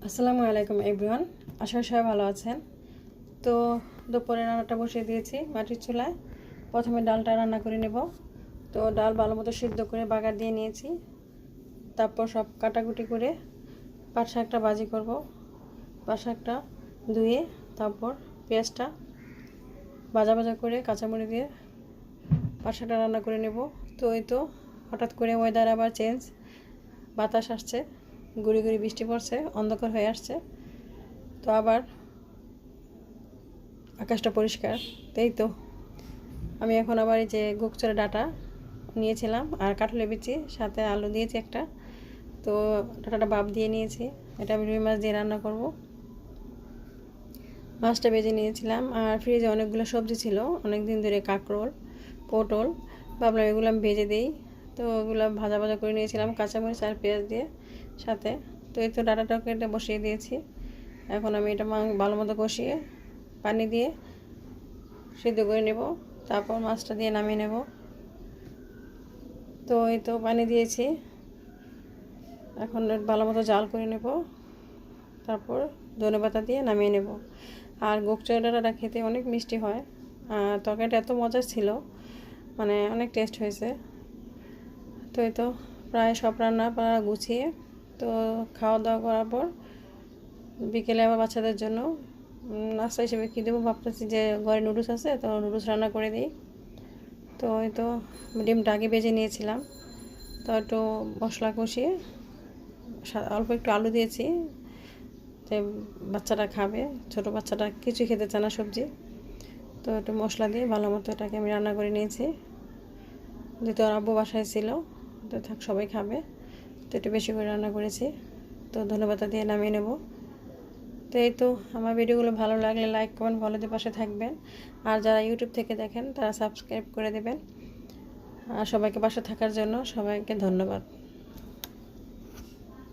আসসালামু আলাইকুম এভরিওয়ান, আশা করি সবাই ভালো আছেন। তো দুপুরে রান্নাটা বসিয়ে দিয়েছি মাটির চুলায়। প্রথমে ডালটা রান্না করে নেব। তো ডাল ভালো মতো সিদ্ধ করে বাগার দিয়ে নিয়েছি। তারপর সব কাটাকুটি করে পাট শাকটা ভাজি করব। পাট শাকটা ধুয়ে তারপর পেঁয়াজটা ভাজা ভাজা করে কাঁচামরিচ দিয়ে পাট শাকটা রান্না করে নেব। তো এই তো হঠাৎ করে ওয়েদার আবার চেঞ্জ, বাতাস আসছে, গুড়ি গুড়ি বৃষ্টি পড়ছে, অন্ধকার হয়ে আসছে। তো আবার আকাশটা পরিষ্কার। তাই তো আমি এখন আবার এই যে গোকচুরের ডাঁটা নিয়েছিলাম আর কাঁঠালের বিচি, সাথে আলু দিয়েছি একটা। তো ডাঁটাটা বাপ দিয়ে নিয়েছি। এটা আমি রুই মাছ দিয়ে রান্না করব। মাছটা ভেজে নিয়েছিলাম আর ফ্রিজে অনেকগুলো সবজি ছিল অনেক দিন ধরে, কাঁকরোল, পটল। ভাবলাম এগুলো আমি ভেজে দিই। তো ওগুলো ভাজা ভাজা করে নিয়েছিলাম কাঁচামরিচ আর পেঁয়াজ দিয়ে সাথে। তো এই তো ডাঁটাটাকে এটা বসিয়ে দিয়েছি। এখন আমি এটা ভালো মতো কষিয়ে পানি দিয়ে সিদ্ধ করে নেব। তারপর মাছটা দিয়ে নামিয়ে নেব। তো এই তো পানি দিয়েছি, এখন ভালো মতো জাল করে নেব। তারপর ধনেপাতা দিয়ে নামিয়ে নেব। আর গোকচুরের ডাঁটাটা খেতে অনেক মিষ্টি হয়। আর তরকারিটা এত মজার ছিল, মানে অনেক টেস্ট হয়েছে। তো এই তো প্রায় সব রান্না গুছিয়ে তো খাওয়া দাওয়া করার পর বিকেলে আবার বাচ্চাদের জন্য নাস্তা হিসেবে কী দেবো ভাবতেছি, যে ঘরে নুডলস আছে, তো নুডলস রান্না করে দিই। তো এই তো ডিমটা আগে ভেজে নিয়েছিলাম। তো একটু মশলা কষিয়ে অল্প একটু আলু দিয়েছি, যে বাচ্চাটা খাবে, ছোটো বাচ্চাটা কিছু খেতে চায় না সবজি। তো একটু মশলা দিয়ে ভালো মতো এটাকে আমি রান্না করে নিয়েছি। যেহেতু আর আব্বু বাসায় ছিল, তো থাক সবাই খাবে, তো একটু বেশি করে রান্না করেছি। তো ধন্যবাদ দিয়ে নামিয়ে নেব। তো এই তো আমার ভিডিওগুলো ভালো লাগলে লাইক কমেন্ট ফলো দিয়ে পাশে থাকবেন। আর যারা ইউটিউব থেকে দেখেন তারা সাবস্ক্রাইব করে দেবেন। আর সবাইকে পাশে থাকার জন্য সবাইকে ধন্যবাদ।